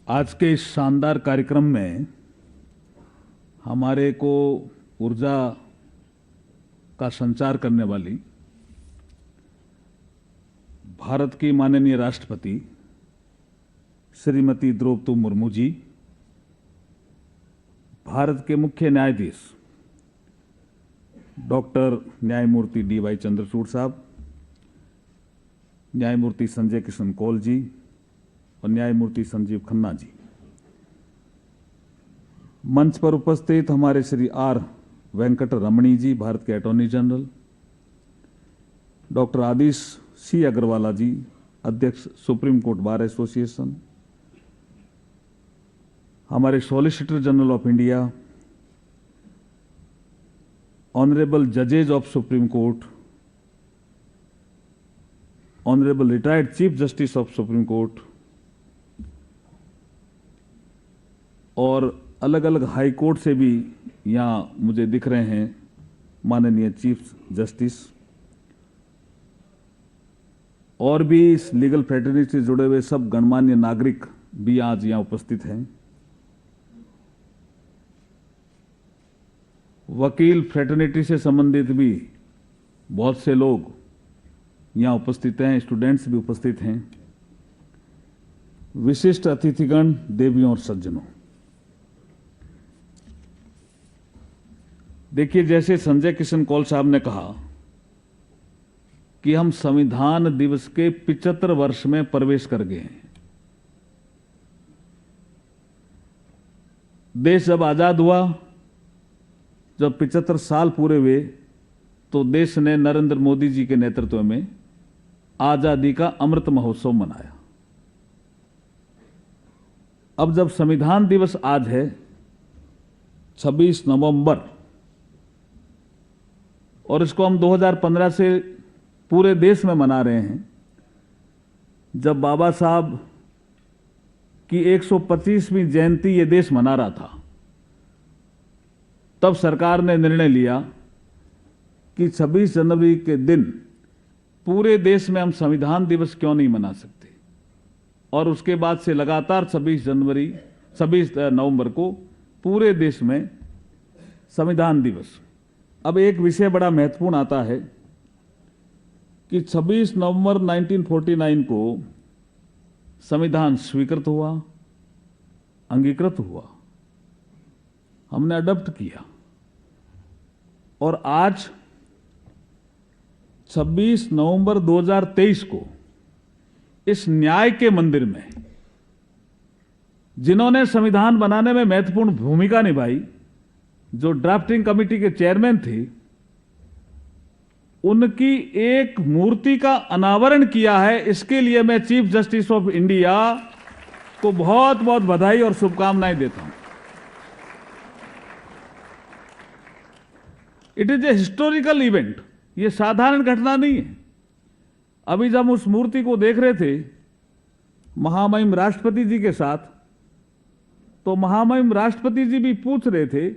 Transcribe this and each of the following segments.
आज के इस शानदार कार्यक्रम में हमारे को ऊर्जा का संचार करने वाली भारत की माननीय राष्ट्रपति श्रीमती द्रौपदी मुर्मू जी, भारत के मुख्य न्यायाधीश डॉक्टर न्यायमूर्ति डी.वाई. चंद्रचूड़ साहब, न्यायमूर्ति संजय किशन कौल जी और न्यायमूर्ति संजीव खन्ना जी, मंच पर उपस्थित हमारे श्री आर वेंकट रमणी जी, भारत के attorney general, doctor Adish C Agarwala ji, अध्यक्ष सुप्रीम कोर्ट बार एसोसिएशन, हमारे solicitor general of India, honourable जजेज of Supreme Court, honourable retired chief justice of Supreme Court और अलग अलग हाई कोर्ट से भी यहाँ मुझे दिख रहे हैं माननीय चीफ जस्टिस, और भी इस लीगल फ्रेटर्निटी से जुड़े हुए सब गणमान्य नागरिक भी आज यहाँ उपस्थित हैं। वकील फ्रेटर्निटी से संबंधित भी बहुत से लोग यहाँ उपस्थित हैं, स्टूडेंट्स भी उपस्थित हैं, विशिष्ट अतिथिगण, देवियों और सज्जनों। देखिए, जैसे संजय किशन कौल साहब ने कहा कि हम संविधान दिवस के 75 वर्ष में प्रवेश कर गए हैं। देश जब आजाद हुआ, जब 75 साल पूरे हुए, तो देश ने नरेंद्र मोदी जी के नेतृत्व में आजादी का अमृत महोत्सव मनाया। अब जब संविधान दिवस आज है 26 नवंबर, और इसको हम 2015 से पूरे देश में मना रहे हैं, जब बाबा साहब की 125वीं जयंती ये देश मना रहा था, तब सरकार ने निर्णय लिया कि 26 जनवरी के दिन पूरे देश में हम संविधान दिवस क्यों नहीं मना सकते, और उसके बाद से लगातार 26 नवंबर को पूरे देश में संविधान दिवस। अब एक विषय बड़ा महत्वपूर्ण आता है कि 26 नवंबर 1949 को संविधान स्वीकृत हुआ, अंगीकृत हुआ, हमने अडॉप्ट किया, और आज 26 नवंबर 2023 को इस न्याय के मंदिर में जिन्होंने संविधान बनाने में महत्वपूर्ण भूमिका निभाई, जो ड्राफ्टिंग कमेटी के चेयरमैन थे, उनकी एक मूर्ति का अनावरण किया है। इसके लिए मैं चीफ जस्टिस ऑफ इंडिया को बहुत बहुत बधाई और शुभकामनाएं देता हूं। It is a historical event, ये साधारण घटना नहीं है। अभी जब उस मूर्ति को देख रहे थे महामहिम राष्ट्रपति जी के साथ, तो महामहिम राष्ट्रपति जी भी पूछ रहे थे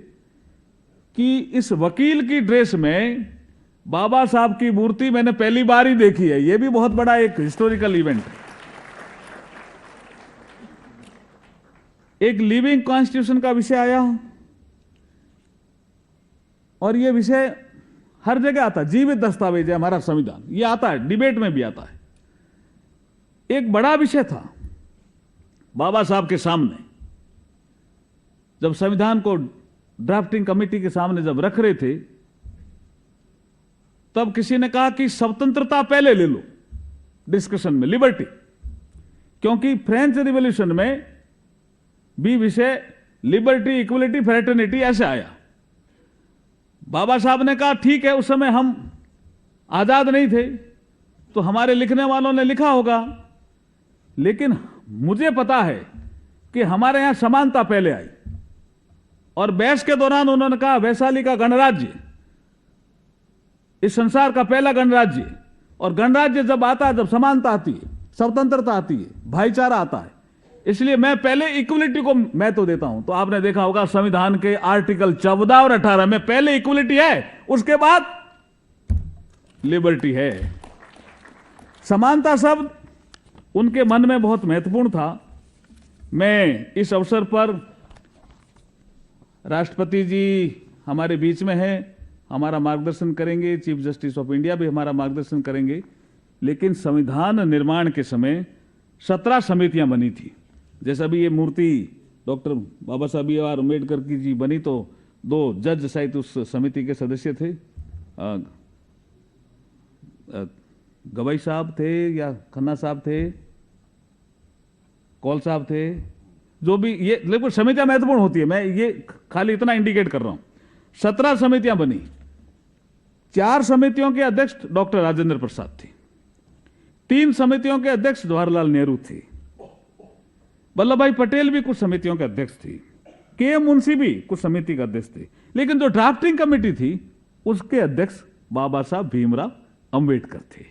कि इस वकील की ड्रेस में बाबा साहब की मूर्ति मैंने पहली बार ही देखी है। यह भी बहुत बड़ा एक हिस्टोरिकल इवेंट है। एक लिविंग कॉन्स्टिट्यूशन का विषय आया, और यह विषय हर जगह आता है। जीवित दस्तावेज है हमारा संविधान, यह आता है, डिबेट में भी आता है। एक बड़ा विषय था बाबा साहब के सामने, जब संविधान को ड्राफ्टिंग कमेटी के सामने जब रख रहे थे, तब किसी ने कहा कि स्वतंत्रता पहले ले लो डिस्कशन में, लिबर्टी, क्योंकि फ्रेंच रिवॉल्यूशन में भी विषय लिबर्टी, इक्वलिटी, फ्रेटर्निटी ऐसे आया। बाबा साहब ने कहा ठीक है, उस समय हम आजाद नहीं थे, तो हमारे लिखने वालों ने लिखा होगा, लेकिन मुझे पता है कि हमारे यहां समानता पहले आई। और बहस के दौरान उन्होंने कहा वैशाली का गणराज्य इस संसार का पहला गणराज्य, और गणराज्य जब आता है, जब समानता आती है, स्वतंत्रता आती है, भाईचारा आता है, इसलिए मैं पहले इक्वलिटी को महत्व देता हूं। तो आपने देखा होगा संविधान के आर्टिकल 14 और 18 में पहले इक्वलिटी है, उसके बाद लिबर्टी है। समानता शब्द उनके मन में बहुत महत्वपूर्ण था, मैं इस अवसर पर राष्ट्रपति जी हमारे बीच में हैं, हमारा मार्गदर्शन करेंगे, चीफ जस्टिस ऑफ इंडिया भी हमारा मार्गदर्शन करेंगे। लेकिन संविधान निर्माण के समय 17 समितियां बनी थी। जैसा भी ये मूर्ति डॉक्टर बाबा साहब बी आर अम्बेडकर की जी बनी, तो 2 जज सहित उस समिति के सदस्य थे। गवई साहब थे या खन्ना साहब थे, कौल साहब थे, जो भी, ये लेकिन समितियां महत्वपूर्ण होती है, मैं ये खाली इतना इंडिकेट कर रहा हूं। 17 समितियां बनी। 4 समितियों के अध्यक्ष डॉक्टर राजेंद्र प्रसाद थे, 3 समितियों के अध्यक्ष जवाहरलाल नेहरू थे, वल्लभ भाई पटेल भी कुछ समितियों के अध्यक्ष थे, के मुंशी भी कुछ समिति के अध्यक्ष थे। लेकिन जो ड्राफ्टिंग कमेटी थी उसके अध्यक्ष बाबा साहब भीमराव अंबेडकर थे।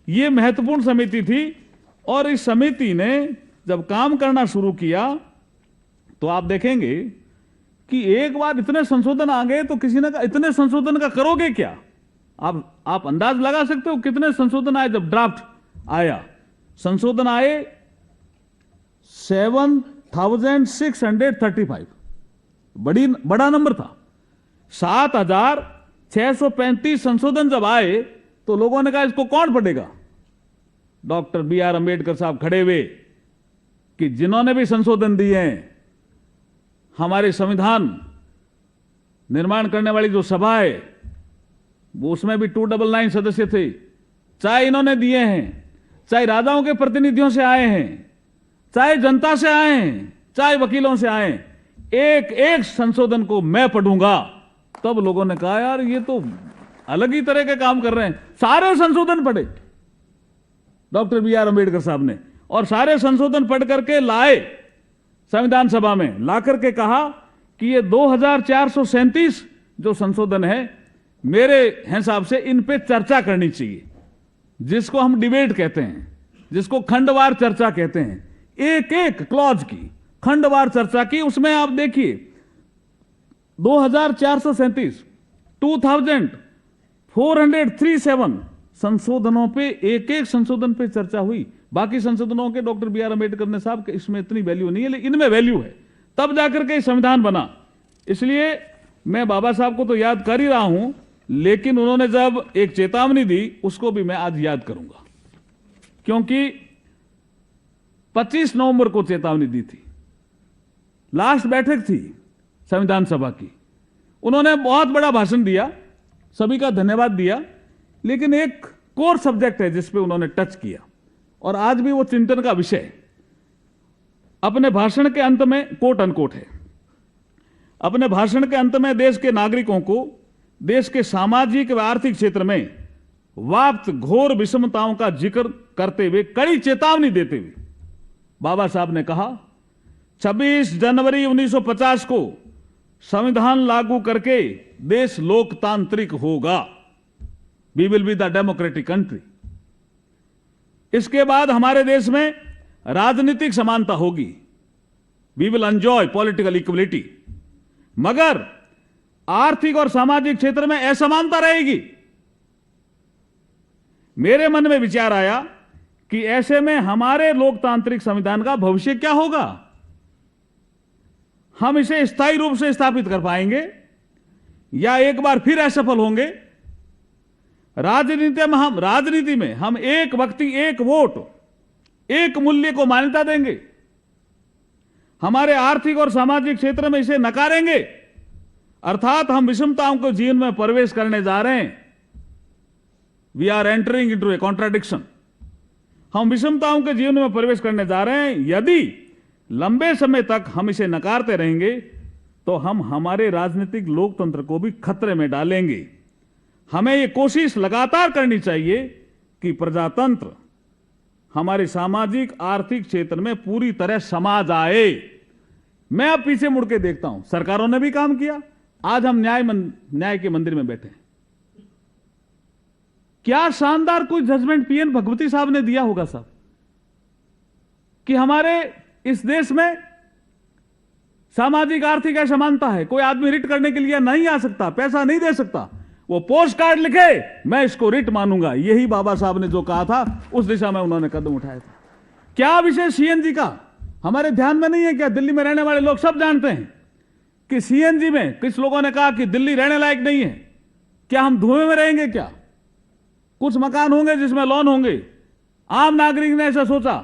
यह महत्वपूर्ण समिति थी। और इस समिति ने जब काम करना शुरू किया तो आप देखेंगे कि एक बार इतने संशोधन आ गए तो किसी ने कहा इतने संशोधन का करोगे क्या? आप अंदाज लगा सकते हो कितने संशोधन आए? जब ड्राफ्ट आया, संशोधन आए 7635, बड़ा नंबर था। 7635 संशोधन जब आए तो लोगों ने कहा इसको कौन पढ़ेगा? डॉक्टर बी आर अम्बेडकर साहब खड़े हुए कि जिन्होंने भी संशोधन दिए हैं, हमारे संविधान निर्माण करने वाली जो सभा है वो उसमें भी 299 सदस्य थे, चाहे इन्होंने दिए हैं, चाहे राजाओं के प्रतिनिधियों से आए हैं, चाहे जनता से आए हैं, चाहे वकीलों से आए, एक एक संशोधन को मैं पढ़ूंगा। तब लोगों ने कहा यार ये तो अलग ही तरह के काम कर रहे हैं। सारे संशोधन पढ़े डॉक्टर बी आर अम्बेडकर साहब ने, और सारे संशोधन पढ़ करके लाए संविधान सभा में, ला करके कहा कि ये 2437 जो संशोधन है मेरे हिसाब से इन पे चर्चा करनी चाहिए, जिसको हम डिबेट कहते हैं, जिसको खंडवार चर्चा कहते हैं। एक एक क्लॉज की खंडवार चर्चा की। उसमें आप देखिए 2437 2437 संशोधनों पे, एक एक संशोधन पे चर्चा हुई। बाकी संशोधनों के डॉक्टर बी आर अम्बेडकर ने साहब इसमें इतनी वैल्यू नहीं है, लेकिन इनमें वैल्यू है, तब जाकर के संविधान बना। इसलिए मैं बाबा साहब को तो याद कर ही रहा हूं, लेकिन उन्होंने जब एक चेतावनी दी उसको भी मैं आज याद करूंगा, क्योंकि 25 नवंबर को चेतावनी दी थी। लास्ट बैठक थी संविधान सभा की। उन्होंने बहुत बड़ा भाषण दिया, सभी का धन्यवाद दिया, लेकिन एक कोर सब्जेक्ट है जिस पे उन्होंने टच किया और आज भी वो चिंतन का विषय है। अपने भाषण के अंत में कोट अनकोट है, अपने भाषण के अंत में देश के नागरिकों को देश के सामाजिक व आर्थिक क्षेत्र में व्याप्त घोर विषमताओं का जिक्र करते हुए कड़ी चेतावनी देते हुए बाबा साहब ने कहा 26 जनवरी 1950 को संविधान लागू करके देश लोकतांत्रिक होगा। We will be the democratic country. इसके बाद हमारे देश में राजनीतिक समानता होगी। We will enjoy political equality. मगर आर्थिक और सामाजिक क्षेत्र में असमानता रहेगी। मेरे मन में विचार आया कि ऐसे में हमारे लोकतांत्रिक संविधान का भविष्य क्या होगा? हम इसे स्थायी रूप से स्थापित कर पाएंगे या एक बार फिर असफल होंगे? राजनीति में हम एक व्यक्ति एक वोट एक मूल्य को मान्यता देंगे, हमारे आर्थिक और सामाजिक क्षेत्र में इसे नकारेंगे, अर्थात हम विषमताओं को जीवन में प्रवेश करने जा रहे हैं। We are entering into a contradiction. हम विषमताओं के जीवन में प्रवेश करने जा रहे हैं। यदि लंबे समय तक हम इसे नकारते रहेंगे तो हम हमारे राजनीतिक लोकतंत्र को भी खतरे में डालेंगे। हमें यह कोशिश लगातार करनी चाहिए कि प्रजातंत्र हमारे सामाजिक आर्थिक क्षेत्र में पूरी तरह समा जाए। मैं अब पीछे मुड़ के देखता हूं, सरकारों ने भी काम किया। आज हम न्याय के मंदिर में बैठे हैं। क्या शानदार कोई जजमेंट पीएन भगवती साहब ने दिया होगा साहब, कि हमारे इस देश में सामाजिक आर्थिक असमानता है, कोई आदमी रिट करने के लिए नहीं आ सकता, पैसा नहीं दे सकता, वो पोस्ट कार्ड लिखे मैं इसको रिट मानूंगा। यही बाबा साहब ने जो कहा था उस दिशा में उन्होंने कदम उठाया था। क्या विषय सीएनजी का? हमारे ध्यान में नहीं है क्या? दिल्ली में रहने वाले लोग सब जानते हैं कि सीएनजी में किस लोगों ने कहा कि दिल्ली रहने लायक नहीं है। क्या हम धुएं में रहेंगे क्या? कुछ मकान होंगे जिसमें लॉन होंगे। आम नागरिक ने ऐसा सोचा।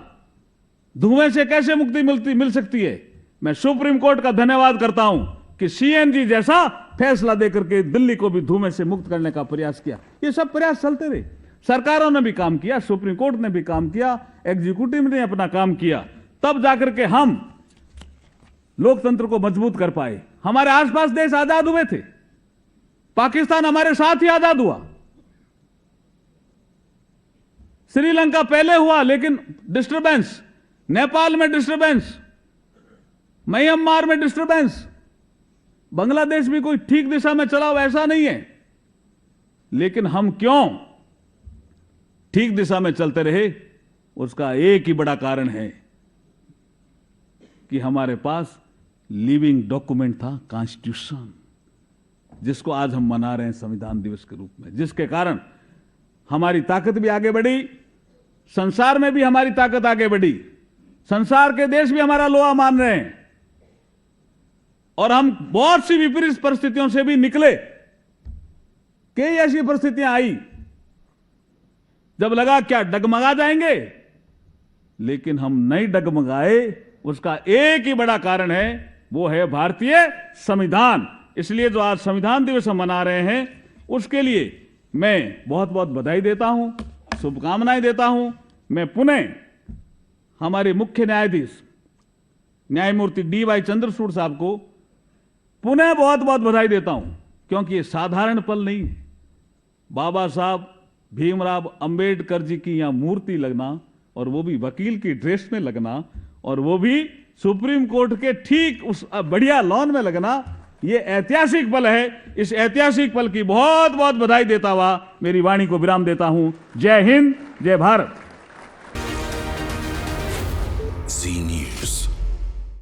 धुएं से कैसे मुक्ति मिल सकती है? मैं सुप्रीम कोर्ट का धन्यवाद करता हूं कि सीएनजी जैसा फैसला देकर के दिल्ली को भी धुएं से मुक्त करने का प्रयास किया। ये सब प्रयास चलते रहे। सरकारों ने भी काम किया, सुप्रीम कोर्ट ने भी काम किया, एग्जीक्यूटिव ने अपना काम किया, तब जाकर के हम लोकतंत्र को मजबूत कर पाए। हमारे आसपास देश आजाद हुए थे। पाकिस्तान हमारे साथ ही आजाद हुआ। श्रीलंका पहले हुआ लेकिन डिस्टरबेंस, नेपाल में डिस्टरबेंस, म्यांमार में डिस्टरबेंस, बांग्लादेश भी कोई ठीक दिशा में चला ऐसा नहीं है। लेकिन हम क्यों ठीक दिशा में चलते रहे? उसका एक ही बड़ा कारण है कि हमारे पास लिविंग डॉक्यूमेंट था, कॉन्स्टिट्यूशन, जिसको आज हम मना रहे हैं संविधान दिवस के रूप में, जिसके कारण हमारी ताकत भी आगे बढ़ी, संसार में भी हमारी ताकत आगे बढ़ी, संसार के देश भी हमारा लोहा मान रहे हैं, और हम बहुत सी विपरीत परिस्थितियों से भी निकले। कई ऐसी परिस्थितियां आई जब लगा क्या डगमगा जाएंगे, लेकिन हम नहीं डगमगाए। उसका एक ही बड़ा कारण है, वो है भारतीय संविधान। इसलिए जो आज संविधान दिवस हम मना रहे हैं, उसके लिए मैं बहुत बहुत बधाई देता हूं, शुभकामनाएं देता हूं। मैं पुनः हमारे मुख्य न्यायाधीश न्यायमूर्ति DY चंद्रचूड़ साहब को पुनः बहुत बहुत बधाई देता हूं, क्योंकि ये साधारण पल नहीं है। बाबा साहब भीमराव अंबेडकर जी की यहां मूर्ति लगना, और वो भी वकील की ड्रेस में लगना, और वो भी सुप्रीम कोर्ट के ठीक उस बढ़िया लॉन में लगना, ये ऐतिहासिक पल है। इस ऐतिहासिक पल की बहुत बहुत बधाई देता हुआ मेरी वाणी को विराम देता हूं। जय हिंद, जय भारत। जी न्यूज़।